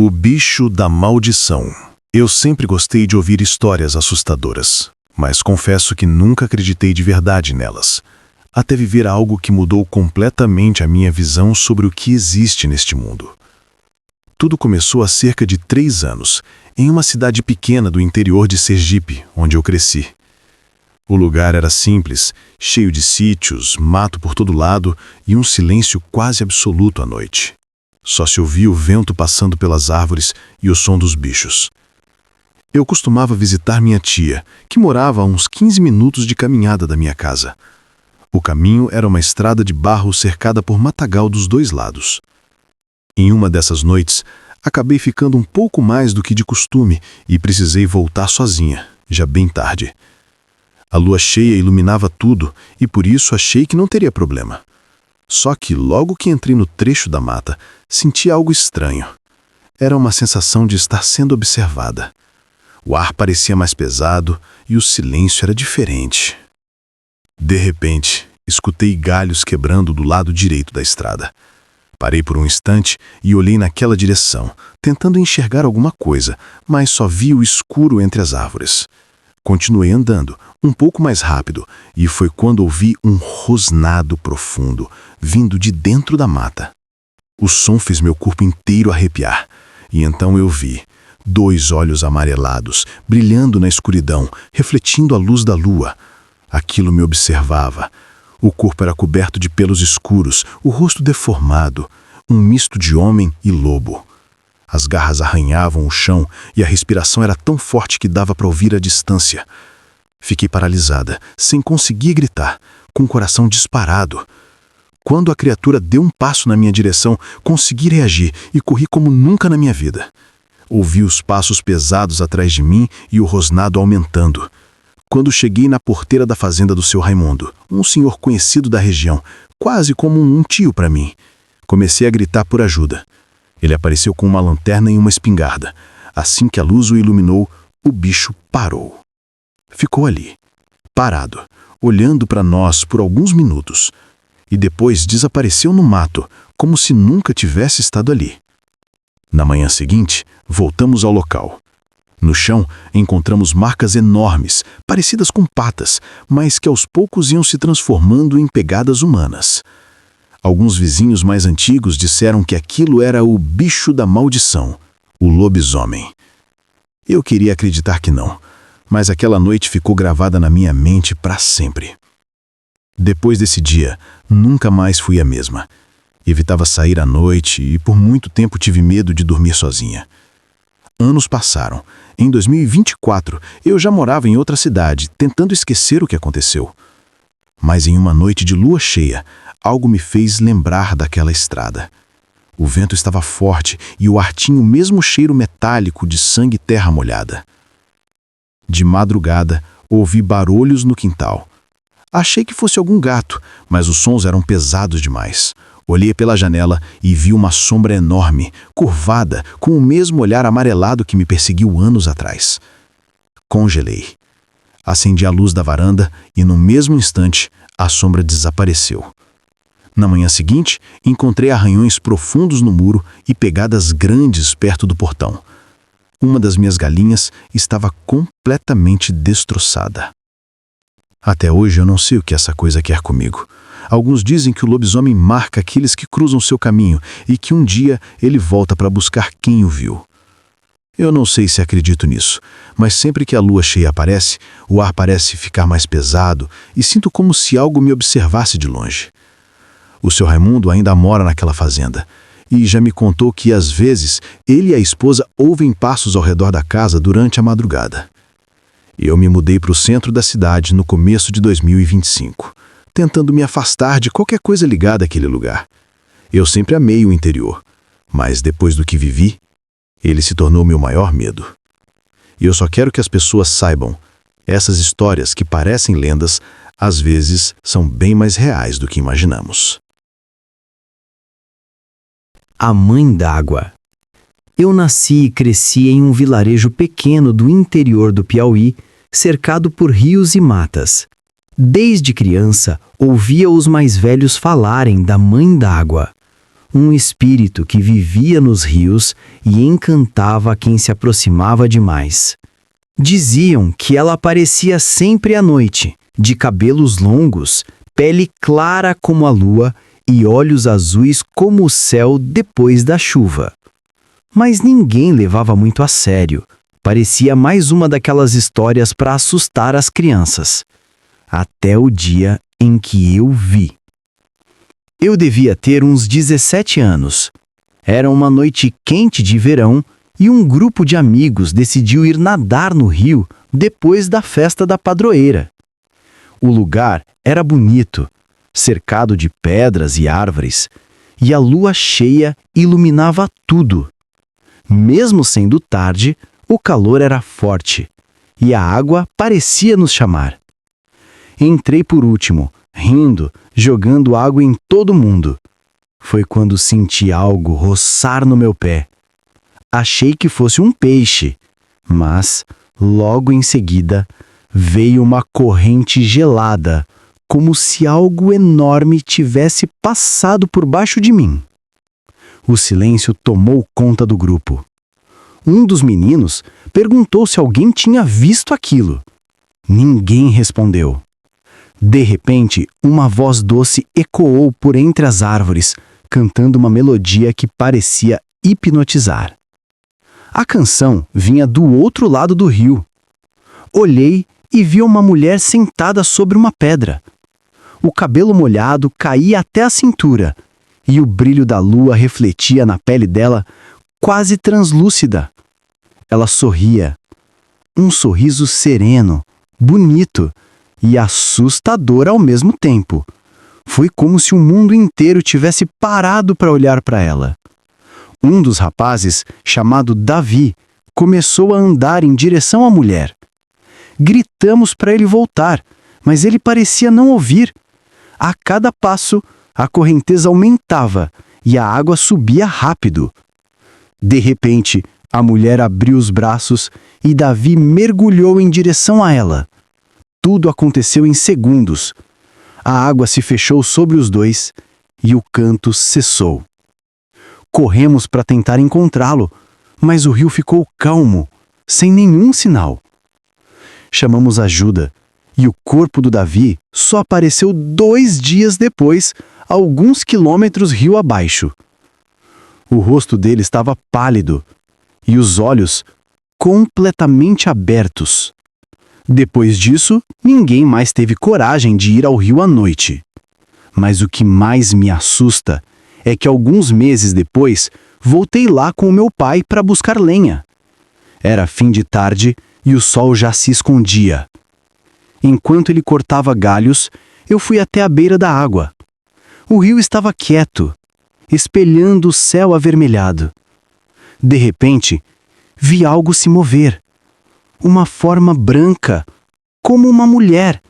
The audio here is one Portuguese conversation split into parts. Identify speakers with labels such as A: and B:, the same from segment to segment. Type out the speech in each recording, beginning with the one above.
A: O bicho da maldição. Eu sempre gostei de ouvir histórias assustadoras, mas confesso que nunca acreditei de verdade nelas, até viver algo que mudou completamente a minha visão sobre o que existe neste mundo. Tudo começou há cerca de 3 anos, em uma cidade pequena do interior de Sergipe, onde eu cresci. O lugar era simples, cheio de sítios, mato por todo lado e um silêncio quase absoluto à noite. Só se ouvia o vento passando pelas árvores e o som dos bichos. Eu costumava visitar minha tia, que morava a uns 15 minutos de caminhada da minha casa. O caminho era uma estrada de barro cercada por matagal dos 2 lados. Em uma dessas noites, acabei ficando um pouco mais do que de costume e precisei voltar sozinha, já bem tarde. A lua cheia iluminava tudo e por isso achei que não teria problema. Só que logo que entrei no trecho da mata, senti algo estranho. Era uma sensação de estar sendo observada. O ar parecia mais pesado e o silêncio era diferente. De repente, escutei galhos quebrando do lado direito da estrada. Parei por um instante e olhei naquela direção, tentando enxergar alguma coisa, mas só vi o escuro entre as árvores. Continuei andando, um pouco mais rápido, e foi quando ouvi um rosnado profundo, vindo de dentro da mata. O som fez meu corpo inteiro arrepiar, e então eu vi 2 olhos amarelados, brilhando na escuridão, refletindo a luz da lua. Aquilo me observava. O corpo era coberto de pelos escuros, o rosto deformado, um misto de homem e lobo. As garras arranhavam o chão e a respiração era tão forte que dava para ouvir à distância. Fiquei paralisada, sem conseguir gritar, com o coração disparado. Quando a criatura deu um passo na minha direção, consegui reagir e corri como nunca na minha vida. Ouvi os passos pesados atrás de mim e o rosnado aumentando. Quando cheguei na porteira da fazenda do seu Raimundo, um senhor conhecido da região, quase como um tio para mim, comecei a gritar por ajuda. Ele apareceu com uma lanterna e uma espingarda. Assim que a luz o iluminou, o bicho parou. Ficou ali, parado, olhando para nós por alguns minutos, e depois desapareceu no mato, como se nunca tivesse estado ali. Na manhã seguinte, voltamos ao local. No chão, encontramos marcas enormes, parecidas com patas, mas que aos poucos iam se transformando em pegadas humanas. Alguns vizinhos mais antigos disseram que aquilo era o bicho da maldição, o lobisomem. Eu queria acreditar que não, mas aquela noite ficou gravada na minha mente para sempre. Depois desse dia, nunca mais fui a mesma. Evitava sair à noite e por muito tempo tive medo de dormir sozinha. Anos passaram. Em 2024, eu já morava em outra cidade, tentando esquecer o que aconteceu. Mas em uma noite de lua cheia, algo me fez lembrar daquela estrada. O vento estava forte e o ar tinha o mesmo cheiro metálico de sangue e terra molhada. De madrugada, ouvi barulhos no quintal. Achei que fosse algum gato, mas os sons eram pesados demais. Olhei pela janela e vi uma sombra enorme, curvada, com o mesmo olhar amarelado que me perseguiu anos atrás. Congelei. Acendi a luz da varanda e, no mesmo instante, a sombra desapareceu. Na manhã seguinte, encontrei arranhões profundos no muro e pegadas grandes perto do portão. Uma das minhas galinhas estava completamente destroçada. Até hoje eu não sei o que essa coisa quer comigo. Alguns dizem que o lobisomem marca aqueles que cruzam seu caminho e que um dia ele volta para buscar quem o viu. Eu não sei se acredito nisso, mas sempre que a lua cheia aparece, o ar parece ficar mais pesado e sinto como se algo me observasse de longe. O seu Raimundo ainda mora naquela fazenda e já me contou que, às vezes, ele e a esposa ouvem passos ao redor da casa durante a madrugada. Eu me mudei para o centro da cidade no começo de 2025, tentando me afastar de qualquer coisa ligada àquele lugar. Eu sempre amei o interior, mas depois do que vivi, ele se tornou meu maior medo. E eu só quero que as pessoas saibam, essas histórias que parecem lendas, às vezes são bem mais reais do que imaginamos.
B: A Mãe d'Água. Eu nasci e cresci em um vilarejo pequeno do interior do Piauí, cercado por rios e matas. Desde criança, ouvia os mais velhos falarem da Mãe d'Água. um espírito que vivia nos rios e encantava quem se aproximava demais. Diziam que ela aparecia sempre à noite, de cabelos longos, pele clara como a lua e olhos azuis como o céu depois da chuva. Mas ninguém levava muito a sério. Parecia mais uma daquelas histórias para assustar as crianças. Até o dia em que eu vi. Eu devia ter uns 17 anos. Era uma noite quente de verão e um grupo de amigos decidiu ir nadar no rio depois da festa da padroeira. O lugar era bonito, cercado de pedras e árvores, e a lua cheia iluminava tudo. Mesmo sendo tarde, o calor era forte e a água parecia nos chamar. Entrei por último, rindo, jogando água em todo mundo. Foi quando senti algo roçar no meu pé. Achei que fosse um peixe, mas, logo em seguida, veio uma corrente gelada, como se algo enorme tivesse passado por baixo de mim. O silêncio tomou conta do grupo. Um dos meninos perguntou se alguém tinha visto aquilo. Ninguém respondeu. De repente, uma voz doce ecoou por entre as árvores, cantando uma melodia que parecia hipnotizar. A canção vinha do outro lado do rio. Olhei e vi uma mulher sentada sobre uma pedra. O cabelo molhado caía até a cintura, e o brilho da lua refletia na pele dela, quase translúcida. Ela sorria. Um sorriso sereno, bonito e assustador ao mesmo tempo. Foi como se o mundo inteiro tivesse parado para olhar para ela. Um dos rapazes, chamado Davi, começou a andar em direção à mulher. Gritamos para ele voltar, mas ele parecia não ouvir. A cada passo, a correnteza aumentava e a água subia rápido. De repente, a mulher abriu os braços e Davi mergulhou em direção a ela. Tudo aconteceu em segundos. A água se fechou sobre os dois e o canto cessou. Corremos para tentar encontrá-lo, mas o rio ficou calmo, sem nenhum sinal. Chamamos ajuda e o corpo do Davi só apareceu 2 dias depois, alguns quilômetros rio abaixo. O rosto dele estava pálido e os olhos completamente abertos. Depois disso, ninguém mais teve coragem de ir ao rio à noite. Mas o que mais me assusta é que alguns meses depois, voltei lá com o meu pai para buscar lenha. Era fim de tarde e o sol já se escondia. Enquanto ele cortava galhos, eu fui até a beira da água. O rio estava quieto, espelhando o céu avermelhado. De repente, vi algo se mover. Uma forma branca, como uma mulher,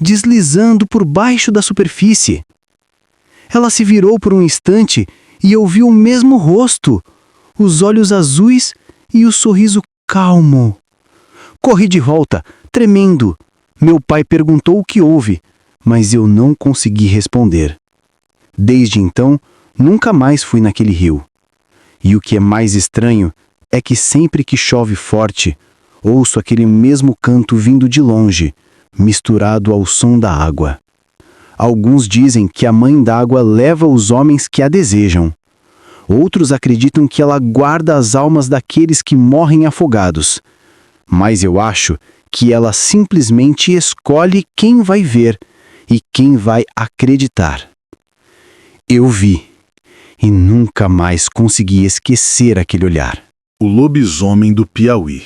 B: deslizando por baixo da superfície. Ela se virou por um instante e eu vi o mesmo rosto, os olhos azuis e o sorriso calmo. Corri de volta, tremendo. Meu pai perguntou o que houve, mas eu não consegui responder. Desde então, nunca mais fui naquele rio. E o que é mais estranho é que sempre que chove forte, ouço aquele mesmo canto vindo de longe, misturado ao som da água. Alguns dizem que a mãe d'água leva os homens que a desejam. Outros acreditam que ela guarda as almas daqueles que morrem afogados. Mas eu acho que ela simplesmente escolhe quem vai ver e quem vai acreditar. Eu vi e nunca mais consegui esquecer aquele olhar.
A: O lobisomem do Piauí.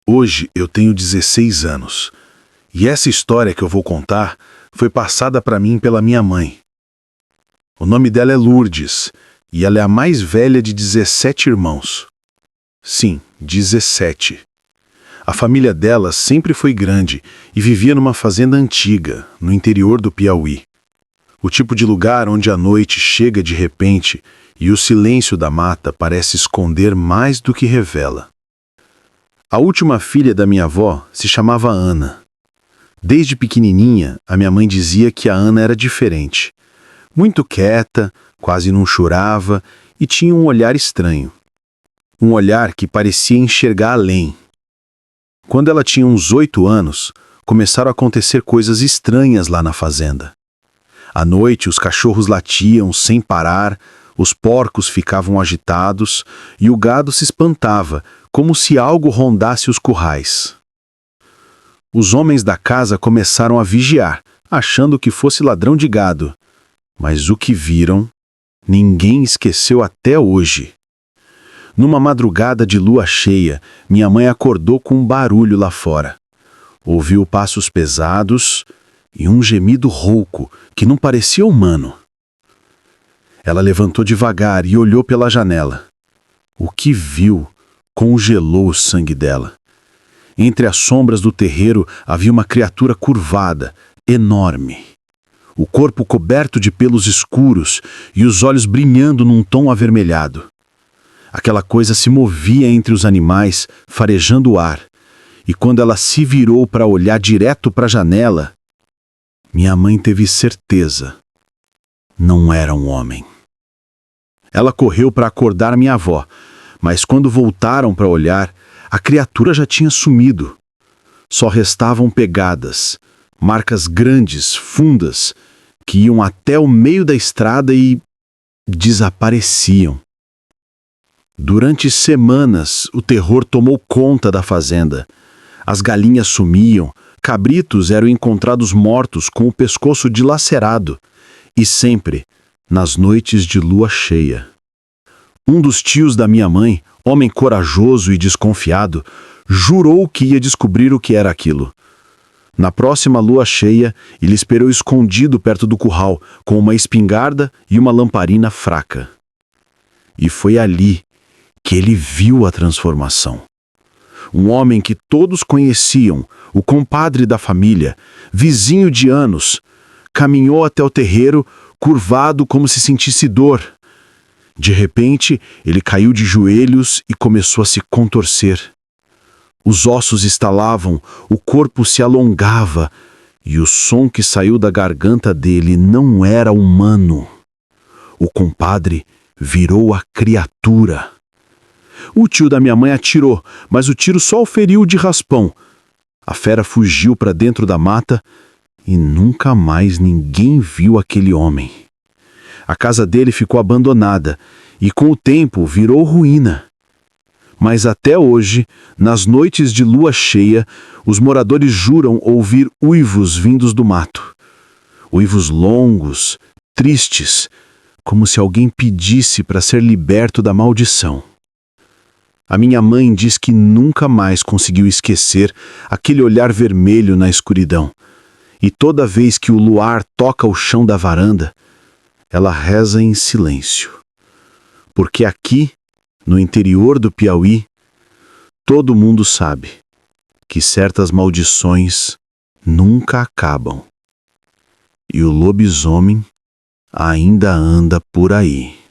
A: Hoje eu tenho 16 anos, e essa história que eu vou contar foi passada para mim pela minha mãe. O nome dela é Lourdes, e ela é a mais velha de 17 irmãos. Sim, 17. A família dela sempre foi grande e vivia numa fazenda antiga, no interior do Piauí. O tipo de lugar onde a noite chega de repente e o silêncio da mata parece esconder mais do que revela. A última filha da minha avó se chamava Ana. Desde pequenininha, a minha mãe dizia que a Ana era diferente. Muito quieta, quase não chorava e tinha um olhar estranho. Um olhar que parecia enxergar além. Quando ela tinha uns 8 anos, começaram a acontecer coisas estranhas lá na fazenda. À noite, os cachorros latiam sem parar, os porcos ficavam agitados e o gado se espantava, como se algo rondasse os currais. Os homens da casa começaram a vigiar, achando que fosse ladrão de gado. Mas o que viram, ninguém esqueceu até hoje. Numa madrugada de lua cheia, minha mãe acordou com um barulho lá fora. Ouviu passos pesados e um gemido rouco que não parecia humano. Ela levantou devagar e olhou pela janela. O que viu congelou o sangue dela. Entre as sombras do terreiro havia uma criatura curvada, enorme. O corpo coberto de pelos escuros e os olhos brilhando num tom avermelhado. Aquela coisa se movia entre os animais, farejando o ar. E quando ela se virou para olhar direto para a janela, minha mãe teve certeza. Não era um homem. Ela correu para acordar minha avó, mas quando voltaram para olhar, a criatura já tinha sumido. Só restavam pegadas, marcas grandes, fundas, que iam até o meio da estrada e desapareciam. Durante semanas, o terror tomou conta da fazenda. As galinhas sumiam, cabritos eram encontrados mortos com o pescoço dilacerado, e sempre nas noites de lua cheia. Um dos tios da minha mãe, homem corajoso e desconfiado, jurou que ia descobrir o que era aquilo. Na próxima lua cheia, ele esperou escondido perto do curral, com uma espingarda e uma lamparina fraca. E foi ali que ele viu a transformação. Um homem que todos conheciam, o compadre da família, vizinho de anos, caminhou até o terreiro, curvado como se sentisse dor. De repente, ele caiu de joelhos e começou a se contorcer. Os ossos estalavam, o corpo se alongava, e o som que saiu da garganta dele não era humano. O compadre virou a criatura. O tio da minha mãe atirou, mas o tiro só o feriu de raspão. A fera fugiu para dentro da mata e nunca mais ninguém viu aquele homem. A casa dele ficou abandonada e com o tempo virou ruína. Mas até hoje, nas noites de lua cheia, os moradores juram ouvir uivos vindos do mato. Uivos longos, tristes, como se alguém pedisse para ser liberto da maldição. A minha mãe diz que nunca mais conseguiu esquecer aquele olhar vermelho na escuridão. E toda vez que o luar toca o chão da varanda, ela reza em silêncio. Porque aqui, no interior do Piauí, todo mundo sabe que certas maldições nunca acabam. E o lobisomem ainda anda por aí.